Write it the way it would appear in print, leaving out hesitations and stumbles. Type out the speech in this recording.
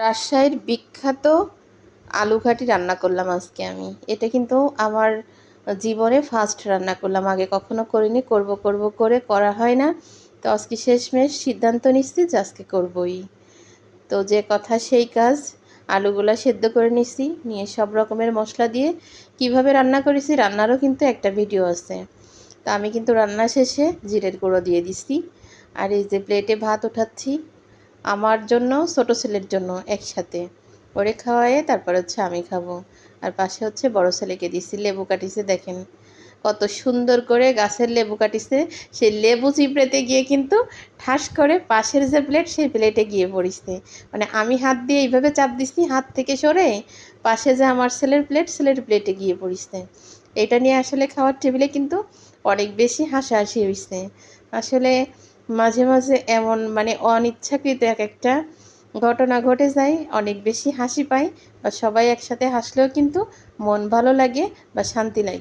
রাজশাহীর বিখ্যাত আলু ঘাটি রান্না করলাম আজকে আমি। এটা কিন্তু আমার জীবনে ফার্স্ট রান্না করলাম। আগে কখনো করিনি, করব করব করে করা হয় না। তো আজকে শেষমেশ সিদ্ধান্ত নিচ্ছি যে আজকে করবই। তো যে কথা সেই কাজ, আলুগুলা সেদ্ধ করে নিছি, নিয়ে সব রকমের মশলা দিয়ে কিভাবে রান্না করেছি রান্নারও কিন্তু একটা ভিডিও আছে। তো আমি কিন্তু রান্না শেষে জিরের গুঁড়ো দিয়ে দিছি। আর এই যে প্লেটে ভাত উঠাচ্ছি, আমার জন্য ছোট ছেলের জন্য একসাথে ওরে খাওয়ায়ে তারপর হচ্ছে আমি খাবো। আর পাশে হচ্ছে বড় ছেলেকে দিছি, লেবু কাটিছে দেখেন কত সুন্দর করে গাছের লেবু কাটিছে। সেই লেবু চিপড়েতে গিয়ে কিন্তু ঠাস করে পাশের যে প্লেট সেই প্লেটে গিয়ে পড়িছে। মানে আমি হাত দিয়ে এইভাবে চাপ দিছি, হাত থেকে সরে পাশে যে আমার ছেলের প্লেট, ছেলের প্লেটে গিয়ে পড়িছে। এটা নিয়ে আসলে খাওয়ার টেবিলে কিন্তু অনেক বেশি হাসাহাসি হয়েছে। আসলে মাঝে মাঝে এমন মানে অনিচ্ছাকৃত এক একটা ঘটনা ঘটে যায়, অনেক বেশি হাসি পায়, বা সবাই একসাথে হাসলেও কিন্তু মন ভালো লাগে বা শান্তি লাগে।